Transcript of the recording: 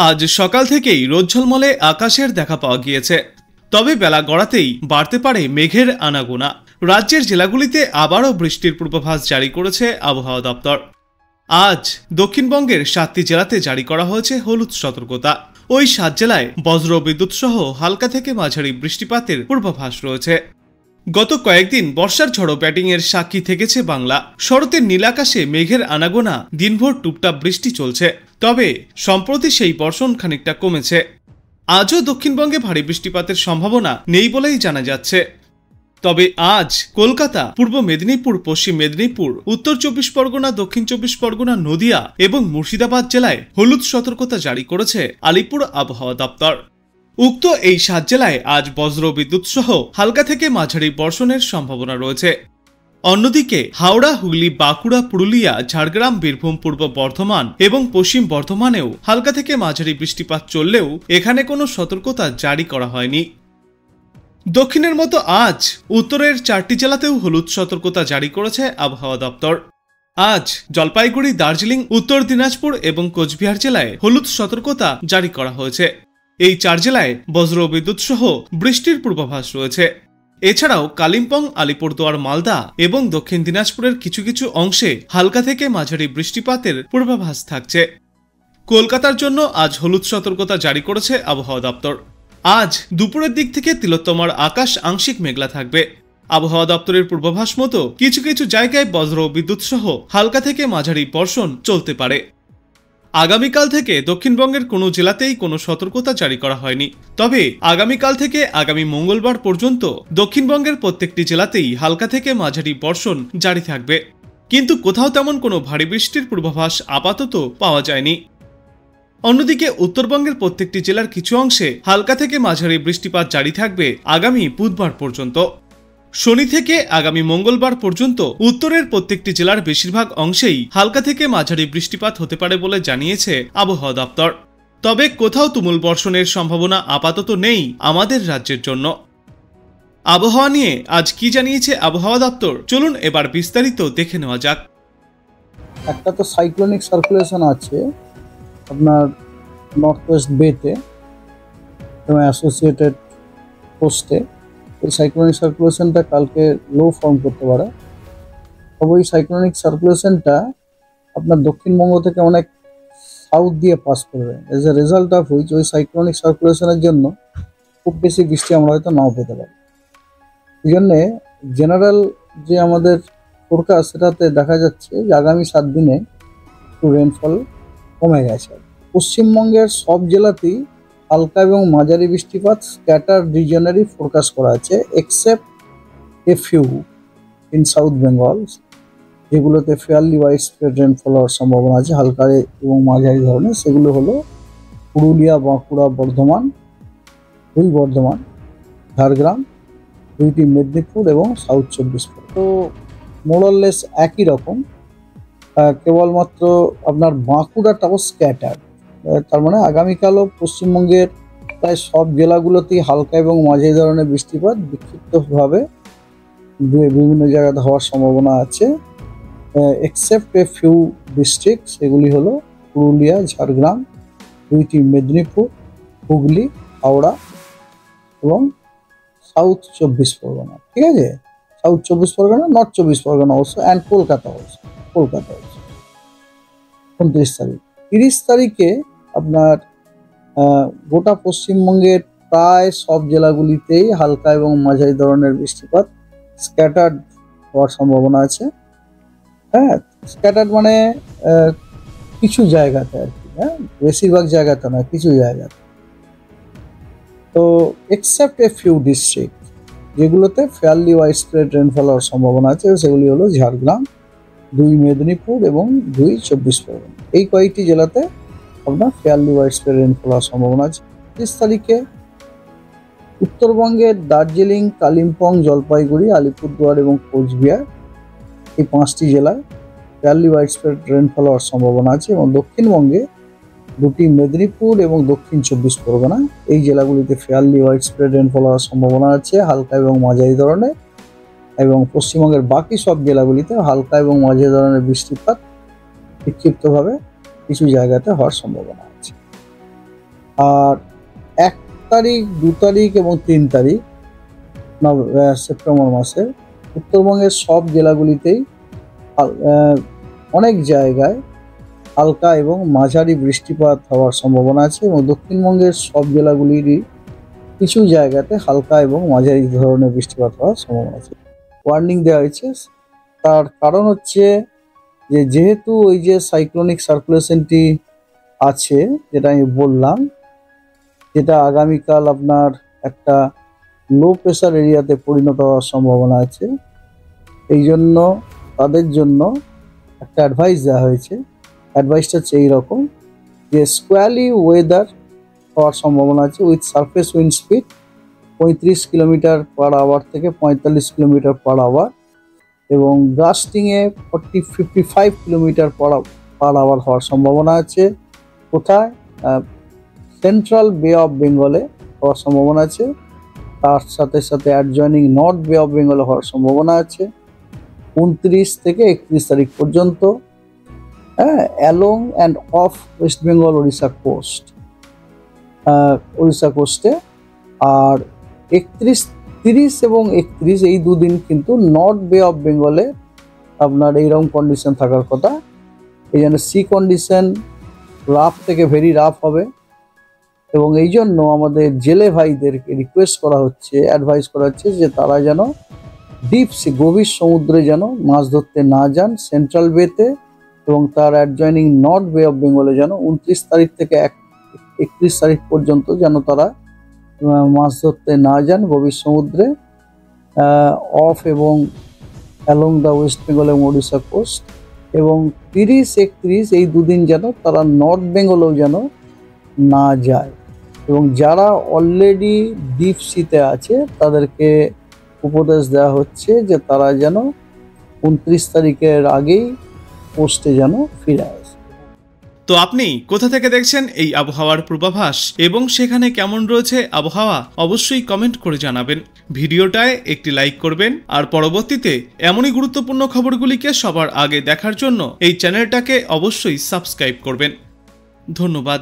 আজ সকাল থেকেই রোদ ঝলমলে আকাশের দেখা পাওয়া গিয়েছে। তবে বেলা গড়াতেই বাড়তে পারে মেঘের আনাগোনা। রাজ্যের জেলাগুলিতে আবারও বৃষ্টির পূর্বাভাস জারি করেছে আবহাওয়া দপ্তর। আজ দক্ষিণবঙ্গের 7টি জেলাতে জারি করা হয়েছে হলুদ সতর্কতা। ওই 7 জেলায় বজ্র বিদ্যুৎ সহ হালকা থেকে মাঝারি বৃষ্টিপাতের পূর্বাভাস রয়েছে। গত কয়েকদিন বর্ষার ঝড়ো ব্যাটিংয়ের সাক্ষী থেকেছে বাংলা। শরতের নীল আকাশে মেঘের আনাগোনা, দিনভর টুপটাপ বৃষ্টি চলছে। তবে সম্প্রতি সেই বর্ষণ খানিকটা কমেছে। আজও দক্ষিণবঙ্গে ভারী বৃষ্টিপাতের সম্ভাবনা নেই বলেই জানা যাচ্ছে। তবে আজ কলকাতা, পূর্ব মেদিনীপুর, পশ্চিম মেদিনীপুর, উত্তর 24 পরগনা, দক্ষিণ 24 পরগনা, নদিয়া এবং মুর্শিদাবাদ জেলায় হলুদ সতর্কতা জারি করেছে আলিপুর আবহাওয়া দপ্তর। উক্ত এই 7 জেলায় আজ বজ্র বিদ্যুৎ সহ হালকা থেকে মাঝারি বর্ষণের সম্ভাবনা রয়েছে। অন্যদিকে হাওড়া, হুগলি, বাঁকুড়া, পুরুলিয়া, ঝাড়গ্রাম, বীরভূম, পূর্ব বর্ধমান এবং পশ্চিম বর্ধমানেও হালকা থেকে মাঝারি বৃষ্টিপাত চললেও এখানে কোনো সতর্কতা জারি করা হয়নি। দক্ষিণের মতো আজ উত্তরের 4টি জেলাতেও হলুদ সতর্কতা জারি করেছে আবহাওয়া দপ্তর। আজ জলপাইগুড়ি, দার্জিলিং, উত্তর দিনাজপুর এবং কোচবিহার জেলায় হলুদ সতর্কতা জারি করা হয়েছে। এই 4 জেলায় বজ্র বিদ্যুৎ সহ বৃষ্টির পূর্বাভাস রয়েছে। এছাড়াও কালিম্পং, আলিপুরদুয়ার, মালদা এবং দক্ষিণ দিনাজপুরের কিছু কিছু অংশে হালকা থেকে মাঝারি বৃষ্টিপাতের পূর্বাভাস থাকছে। কলকাতার জন্য আজ হলুদ সতর্কতা জারি করেছে আবহাওয়া দপ্তর। আজ দুপুরের দিক থেকে তিলোত্তমার আকাশ আংশিক মেঘলা থাকবে। আবহাওয়া দপ্তরের পূর্বাভাস মতো কিছু কিছু জায়গায় বজ্র বিদ্যুৎ সহ হালকা থেকে মাঝারি বর্ষণ চলতে পারে। আগামীকাল থেকে দক্ষিণবঙ্গের কোনো জেলাতেই কোনো সতর্কতা জারি করা হয়নি। তবে আগামীকাল থেকে আগামী মঙ্গলবার পর্যন্ত দক্ষিণবঙ্গের প্রত্যেকটি জেলাতেই হালকা থেকে মাঝারি বর্ষণ জারি থাকবে। কিন্তু কোথাও তেমন কোনো ভারী বৃষ্টির পূর্বাভাস আপাতত পাওয়া যায়নি। অন্যদিকে উত্তরবঙ্গের প্রত্যেকটি জেলার কিছু অংশে হালকা থেকে মাঝারি বৃষ্টিপাত জারি থাকবে আগামী বুধবার পর্যন্ত। শনি থেকে আগামী মঙ্গলবার পর্যন্ত উত্তরের প্রত্যেকটি জেলার বেশিরভাগ অংশেই হালকা থেকে মাঝারি বৃষ্টিপাত হতে পারে বলে জানিয়েছে আবহাওয়া দপ্তর। তবে কোথাও তুমুল বর্ষণের সম্ভাবনা আপাতত নেই আমাদের রাজ্যের জন্য। আবহাওয়া নিয়ে আজ কি জানিয়েছে আবহাওয়া দপ্তর, চলুন এবার বিস্তারিত দেখে নেওয়া যাক। একটা তো সাইক্লোনিক সার্কুলেশন আছে আপনার নর্থ ওয়েস্ট বেতে এবং অ্যাসোসিয়েটেড কোস্টে। এই সাইক্লোনিক সার্কুলেশনটা কালকে লো ফর্ম করতে পারে। তবে ওই সাইক্লোনিক সার্কুলেশনটা আপনার দক্ষিণবঙ্গ থেকে অনেক সাউথ দিয়ে পাস করবে। As a result of which ওই সাইক্লোনিক সার্কুলেশনের জন্য খুব বেশি বৃষ্টি আমরা হয়তো নাও পেতে পারি। এই জন্যে জেনারেল যে আমাদের ফোরকাস্ট সেটাতে দেখা যাচ্ছে যে আগামী 7 দিনে একটু রেনফল কমে গেছে। পশ্চিমবঙ্গের সব জেলাতেই হালকা এবং মাঝারি বৃষ্টিপাত স্ক্যাটার রিজনেরই ফোরকাস্ট করা আছে, except a few in south Bengal, যেগুলোতে ফেয়ারলি ওয়াইড স্প্রেড রেনফল হওয়ার সম্ভাবনা আছে হালকা এবং মাঝারি ধরনের। সেগুলো হলো পুরুলিয়া, বাঁকুড়া, বর্ধমান, বর্ধমান, ঝাড়গ্রাম, 2টি মেদিনীপুর এবং সাউথ 24 পরগনা। তো মোরলেস একই রকম, কেবলমাত্র আপনার বাঁকুড়াটাও স্ক্যাটার। তার মানে আগামীকালও পশ্চিমবঙ্গের প্রায় সব জেলাগুলোতেই হালকা এবং মাঝারি ধরনের বৃষ্টিপাত বিক্ষিপ্তভাবে বিভিন্ন জায়গাতে হওয়ার সম্ভাবনা আছে, এক্সেপ্ট এ ফিউ ডিস্ট্রিক্ট। সেগুলি হলো পুরুলিয়া, ঝাড়গ্রাম, 2টি মেদিনীপুর, হুগলি, হাওড়া এবং সাউথ 24 পরগনা। ঠিক আছে, সাউথ 24 পরগনা, নর্থ 24 পরগনা অবশ্য, অ্যান্ড কলকাতা অবশ্য। 29 তারিখ। 30 তারিখে আপনার গোটা পশ্চিমবঙ্গের প্রায় সব জেলাগুলিতেই হালকা এবং মাঝারি ধরনের বৃষ্টিপাত স্ক্যাটার্ড হওয়ার সম্ভাবনা আছে। হ্যাঁ, স্ক্যাটার্ড মানে কিছু জায়গাতে আর কি, হ্যাঁ, বেশিরভাগ জায়গাতে নয়, কিছু জায়গাতে। তো এক্সেপ্ট এ ফিউ ডিস্ট্রিক্ট যেগুলোতে ফেয়ারলি ওয়াইড স্প্রেড রেনফল হওয়ার সম্ভাবনা আছে, সেগুলি হলো ঝাড়গ্রাম, 2 মেদিনীপুর এবং 2 24 পরগনা। এই কয়েকটি জেলাতে আপনার ফেয়ারলি ওয়াইড স্প্রেড রেনফল হওয়ার সম্ভাবনা আছে। 30 তারিখে উত্তরবঙ্গের দার্জিলিং, কালিম্পং, জলপাইগুড়ি, আলিপুরদুয়ার এবং কোচবিহার, এই 5টি জেলায় ফেয়ারলি ওয়াইড স্প্রেড রেনফল হওয়ার সম্ভাবনা আছে। এবং দক্ষিণবঙ্গে 2টি মেদিনীপুর এবং দক্ষিণ 24 পরগনা, এই জেলাগুলিতে ফেয়ারলি ওয়াইড স্প্রেড রেনফল হওয়ার সম্ভাবনা আছে হালকা এবং মাঝারি ধরনের। এবং পশ্চিমবঙ্গের বাকি সব জেলাগুলিতে হালকা এবং মাঝারি ধরনের বৃষ্টিপাত বিক্ষিপ্তভাবে কিছু জায়গাতে হওয়ার সম্ভাবনা আছে। আর 1 তারিখ, 2 তারিখ এবং 3 তারিখ সেপ্টেম্বর মাসের উত্তরবঙ্গের সব জেলাগুলিতেই অনেক জায়গায় হালকা এবং মাঝারি বৃষ্টিপাত হওয়ার সম্ভাবনা আছে এবং দক্ষিণবঙ্গের সব জেলাগুলিরই কিছু জায়গাতে হালকা এবং মাঝারি ধরনের বৃষ্টিপাত হওয়ার সম্ভাবনা আছে। ওয়ার্নিং দেওয়া হয়েছে, তার কারণ হচ্ছে যেহেতু ওই যে সাইক্লোনিক সার্কুলেশনটি আছে যেটা আমি বললাম, যেটা আগামীকাল আপনার একটা লো প্রেশার এরিয়াতে পরিণত হওয়ার সম্ভাবনা আছে। এই জন্য তাদের জন্য একটা অ্যাডভাইস দেওয়া হয়েছে। অ্যাডভাইসটা হচ্ছে এইরকম যে স্কোয়ালি ওয়েদার হওয়ার সম্ভাবনা আছে উইথ সারফেস উইন্ড স্পিড 35 কিলোমিটার/আওয়ার থেকে 45 কিলোমিটার/আওয়ার এবং গাস্টিংয়ে 55 কিলোমিটার/আওয়ার হওয়ার সম্ভাবনা আছে। কোথায়? সেন্ট্রাল বে অফ বেঙ্গলে হওয়ার সম্ভাবনা আছে, তার সাথে সাথে অ্যাডজয়নিং নর্থ বে অফ বেঙ্গলে হওয়ার সম্ভাবনা আছে 29 থেকে 31 তারিখ পর্যন্ত। Along and off West Bengal Odisha কোস্টে। আর 30 এবং 31 এই দুদিন কিন্তু নর্থ বে অফ বেঙ্গলে আপনার এইরকম কন্ডিশন থাকার কথা। এই জন্য সি কন্ডিশন রাফ থেকে ভেরি রাফ হবে এবং এই জন্য আমাদের জেলে ভাইদেরকে রিকোয়েস্ট করা হচ্ছে, অ্যাডভাইস করা হচ্ছে যে তারা যেন ডিপ সি গভীর সমুদ্রে যেন মাছ ধরতে না যান সেন্ট্রাল বেতে এবং তার অ্যাডজয়নিং নর্থ বে অফ বেঙ্গলে যেন 29 তারিখ থেকে 31 তারিখ পর্যন্ত যেন তারা মাছ ধরতে না যান গভীর সমুদ্রে অফ এবং অ্যালং দ্য ওয়েস্ট বেঙ্গল এবং ওড়িশা কোস্ট। এবং 30-31 এই দুদিন যেন তারা নর্থ বেঙ্গলেও যেন না যায় এবং যারা অলরেডি ডিপ সিতে আছে তাদেরকে উপদেশ দেওয়া হচ্ছে যে তারা যেন 29 তারিখের আগেই কোস্টে যেন ফিরে আসে। তো আপনি কোথা থেকে দেখছেন এই আবহাওয়ার পূর্বাভাস এবং সেখানে কেমন রয়েছে আবহাওয়া অবশ্যই কমেন্ট করে জানাবেন। ভিডিওটায় একটি লাইক করবেন আর পরবর্তীতে এমনই গুরুত্বপূর্ণ খবরগুলিকে সবার আগে দেখার জন্য এই চ্যানেলটাকে অবশ্যই সাবস্ক্রাইব করবেন। ধন্যবাদ।